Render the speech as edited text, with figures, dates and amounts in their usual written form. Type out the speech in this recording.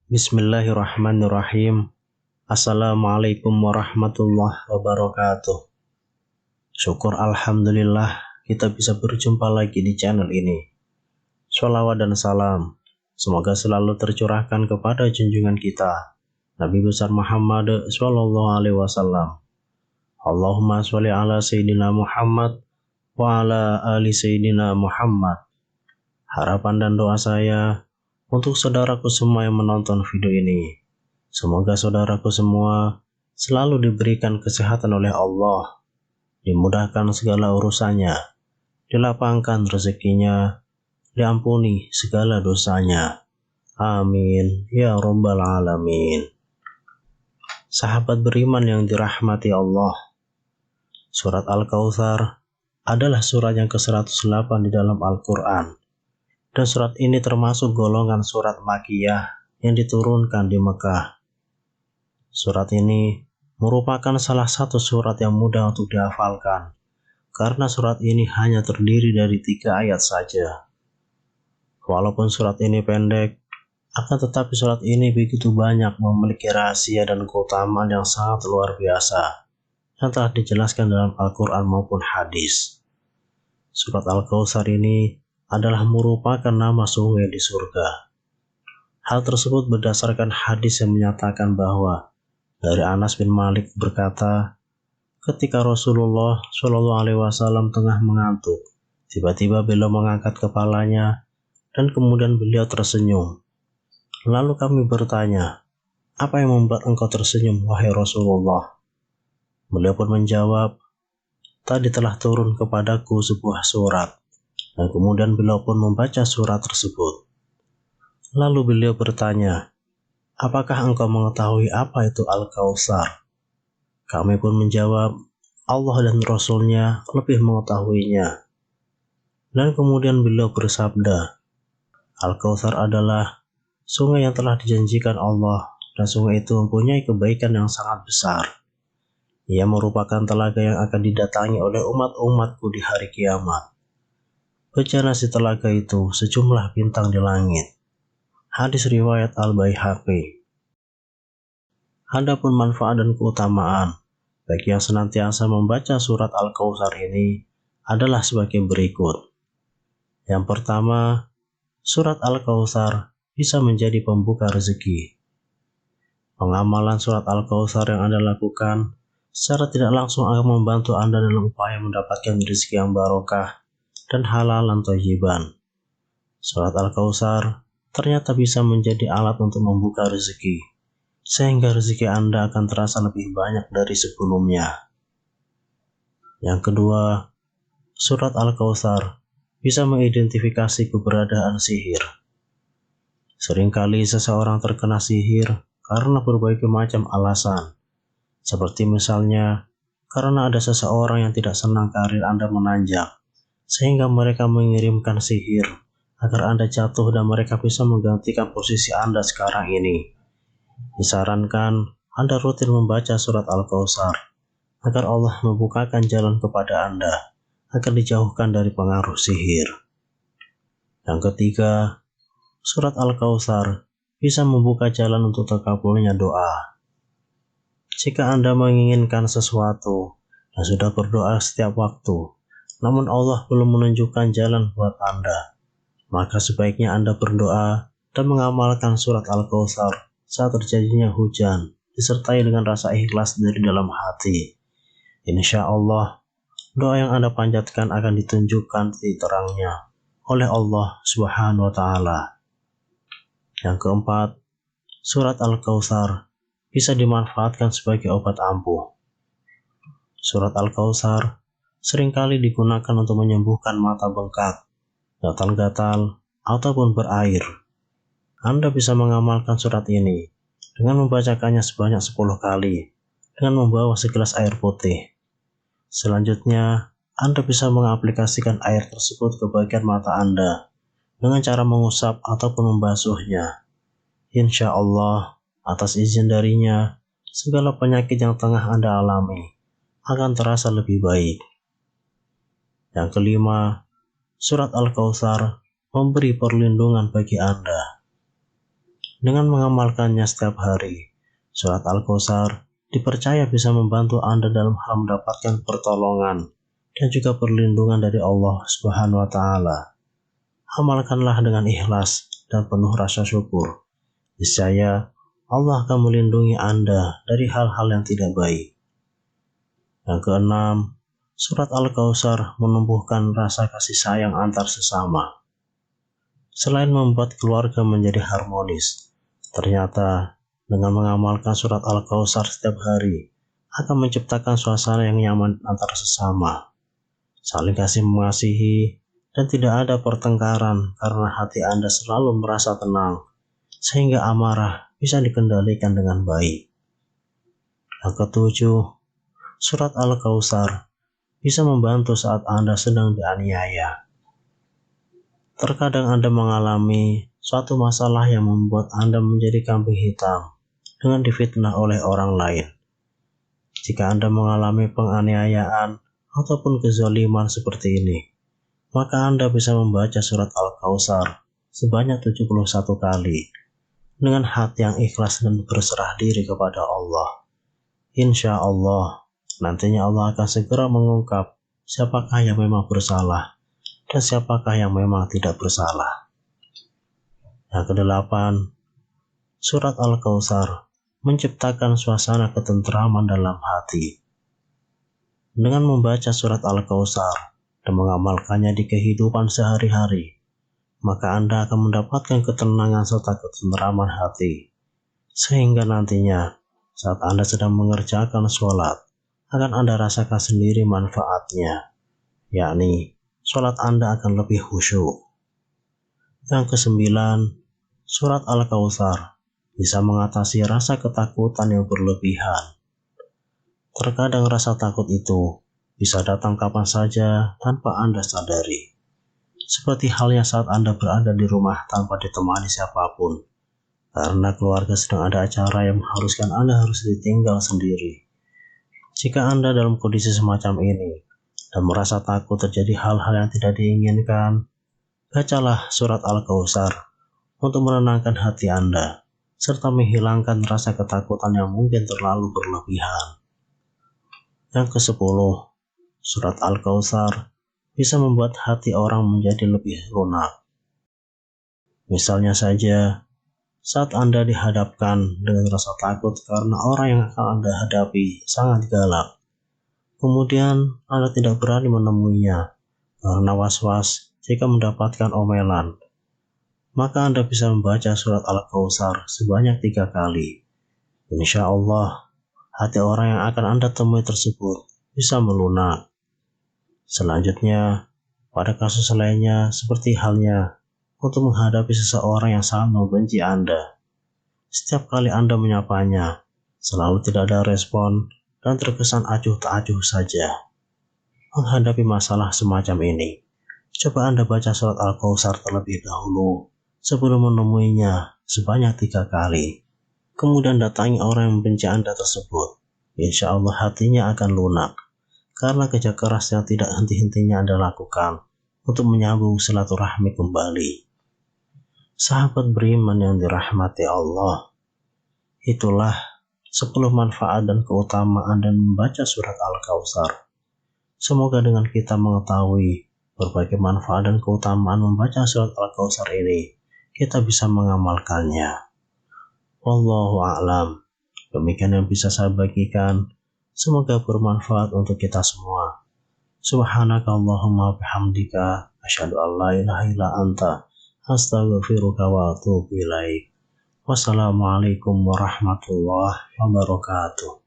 Bismillahirrahmanirrahim. Assalamualaikum warahmatullahi wabarakatuh. Syukur alhamdulillah kita bisa berjumpa lagi di channel ini. Shalawat dan salam semoga selalu tercurahkan kepada junjungan kita Nabi besar Muhammad sallallahu alaihi wasallam. Allahumma sholli ala sayyidina Muhammad wa ala ali sayyidina Muhammad. Harapan dan doa saya untuk saudaraku semua yang menonton video ini, semoga saudaraku semua selalu diberikan kesehatan oleh Allah, dimudahkan segala urusannya, dilapangkan rezekinya, diampuni segala dosanya. Amin ya rabbal alamin. Sahabat beriman yang dirahmati Allah, surat Al-Kautsar adalah surat yang ke-108 di dalam Al-Quran. Dan surat ini termasuk golongan surat Makkiyah yang diturunkan di Mekah. Surat ini merupakan salah satu surat yang mudah untuk dihafalkan, karena surat ini hanya terdiri dari 3 ayat saja. Walaupun surat ini pendek, akan tetapi surat ini begitu banyak memiliki rahasia dan keutamaan yang sangat luar biasa, yang telah dijelaskan dalam Al-Quran maupun hadis. Surat Al-Kautsar ini adalah merupakan nama sungai di surga. Hal tersebut berdasarkan hadis yang menyatakan bahwa dari Anas bin Malik berkata, ketika Rasulullah Shallallahu Alaihi Wasallam tengah mengantuk, tiba-tiba beliau mengangkat kepalanya dan kemudian beliau tersenyum. Lalu kami bertanya, apa yang membuat engkau tersenyum, wahai Rasulullah? Beliau pun menjawab, tadi telah turun kepadaku sebuah surat. Dan kemudian beliau pun membaca surat tersebut. Lalu beliau bertanya, apakah engkau mengetahui apa itu Al-Kautsar? Kami pun menjawab, Allah dan Rasulnya lebih mengetahuinya. Dan kemudian beliau bersabda, Al-Kautsar adalah sungai yang telah dijanjikan Allah, dan sungai itu mempunyai kebaikan yang sangat besar. Ia merupakan telaga yang akan didatangi oleh umat-umatku di hari kiamat. Bejana si telaga itu sejumlah bintang di langit. Hadis riwayat Al-Baihaqi. Adapun manfaat dan keutamaan bagi yang senantiasa membaca surat Al-Kautsar ini adalah sebagai berikut. Yang pertama, surat Al-Kautsar bisa menjadi pembuka rezeki. Pengamalan surat Al-Kautsar yang Anda lakukan secara tidak langsung akan membantu Anda dalam upaya mendapatkan rezeki yang barokah dan halalan thayyiban. Surat Al-Kautsar ternyata bisa menjadi alat untuk membuka rezeki, sehingga rezeki Anda akan terasa lebih banyak dari sebelumnya. Yang kedua, surat Al-Kautsar bisa mengidentifikasi keberadaan sihir. Seringkali seseorang terkena sihir karena berbagai macam alasan, seperti misalnya karena ada seseorang yang tidak senang karir Anda menanjak, sehingga mereka mengirimkan sihir agar Anda jatuh dan mereka bisa menggantikan posisi Anda sekarang ini. Disarankan Anda rutin membaca surat Al-Kautsar agar Allah membukakan jalan kepada Anda agar dijauhkan dari pengaruh sihir. Yang ketiga, surat Al-Kautsar bisa membuka jalan untuk terkabulnya doa. Jika Anda menginginkan sesuatu dan sudah berdoa setiap waktu, namun Allah belum menunjukkan jalan buat Anda, maka sebaiknya Anda berdoa dan mengamalkan surat Al-Kautsar saat terjadinya hujan, disertai dengan rasa ikhlas dari dalam hati. Insya Allah, doa yang Anda panjatkan akan ditunjukkan titik terangnya oleh Allah Subhanahu wa Ta'ala. Yang keempat, surat Al-Kautsar bisa dimanfaatkan sebagai obat ampuh. Surat Al-Kautsar seringkali digunakan untuk menyembuhkan mata bengkak, gatal-gatal, ataupun berair. Anda bisa mengamalkan surat ini dengan membacakannya sebanyak 10 kali dengan membawa segelas air putih. Selanjutnya, Anda bisa mengaplikasikan air tersebut ke bagian mata Anda dengan cara mengusap ataupun membasuhnya. Insya Allah, atas izin darinya, segala penyakit yang tengah Anda alami akan terasa lebih baik. Yang kelima, surat Al-Kautsar memberi perlindungan bagi Anda. Dengan mengamalkannya setiap hari, surat Al-Kautsar dipercaya bisa membantu Anda dalam hal mendapatkan pertolongan dan juga perlindungan dari Allah Subhanahu wa Ta'ala. Amalkanlah dengan ikhlas dan penuh rasa syukur. Niscaya Allah akan melindungi Anda dari hal-hal yang tidak baik. Yang keenam, surat Al-Kautsar menumbuhkan rasa kasih sayang antar sesama. Selain membuat keluarga menjadi harmonis, ternyata dengan mengamalkan surat Al-Kautsar setiap hari akan menciptakan suasana yang nyaman antar sesama, saling kasih mengasihi, dan tidak ada pertengkaran karena hati Anda selalu merasa tenang, sehingga amarah bisa dikendalikan dengan baik. Yang ketujuh, surat Al-Kautsar bisa membantu saat Anda sedang dianiaya. Terkadang Anda mengalami suatu masalah yang membuat Anda menjadi kambing hitam dengan difitnah oleh orang lain. Jika Anda mengalami penganiayaan ataupun kezaliman seperti ini, maka Anda bisa membaca surat Al-Kautsar sebanyak 71 kali dengan hati yang ikhlas dan berserah diri kepada Allah. Insya Allah, nantinya Allah akan segera mengungkap siapakah yang memang bersalah dan siapakah yang memang tidak bersalah. Yang kedelapan, surat Al-Kautsar menciptakan suasana ketentraman dalam hati. Dengan membaca surat Al-Kautsar dan mengamalkannya di kehidupan sehari-hari, maka Anda akan mendapatkan ketenangan serta ketentraman hati, sehingga nantinya saat Anda sedang mengerjakan sholat, akan Anda rasakan sendiri manfaatnya, yakni sholat Anda akan lebih khusyuk. Yang kesembilan, surat Al-Kautsar bisa mengatasi rasa ketakutan yang berlebihan. Terkadang rasa takut itu bisa datang kapan saja tanpa Anda sadari. Seperti halnya saat Anda berada di rumah tanpa ditemani siapapun, karena keluarga sedang ada acara yang mengharuskan Anda harus ditinggal sendiri. Jika Anda dalam kondisi semacam ini dan merasa takut terjadi hal-hal yang tidak diinginkan, bacalah surat Al-Kautsar untuk menenangkan hati Anda, serta menghilangkan rasa ketakutan yang mungkin terlalu berlebihan. Yang ke-10, surat Al-Kautsar bisa membuat hati orang menjadi lebih lunak. Misalnya saja, saat Anda dihadapkan dengan rasa takut karena orang yang akan Anda hadapi sangat galak, kemudian Anda tidak berani menemuinya karena was-was jika mendapatkan omelan, maka Anda bisa membaca surat Al-Kautsar sebanyak 3 kali. Insya Allah, hati orang yang akan Anda temui tersebut bisa melunak. Selanjutnya, pada kasus lainnya seperti halnya untuk menghadapi seseorang yang sangat membenci Anda. Setiap kali Anda menyapanya, selalu tidak ada respon dan terkesan acuh tak acuh saja. Menghadapi masalah semacam ini, coba Anda baca surat Al-Kautsar terlebih dahulu sebelum menemuinya sebanyak 3 kali. Kemudian datangi orang yang membenci Anda tersebut. Insya Allah hatinya akan lunak, karena kerja keras yang tidak henti-hentinya Anda lakukan untuk menyambung silaturahmi kembali. Sahabat beriman yang dirahmati Allah, itulah 10 manfaat dan keutamaan dan membaca surat Al-Kautsar. Semoga dengan kita mengetahui berbagai manfaat dan keutamaan membaca surat Al-Kautsar ini, kita bisa mengamalkannya. Wallahu a'lam. Demikian yang bisa saya bagikan. Semoga bermanfaat untuk kita semua. Subhanakallahumma bihamdika asyhadu an la ilaha illa anta astaghfiruka wa atubu ilaik. Wassalamualaikum warahmatullahi wabarakatuh.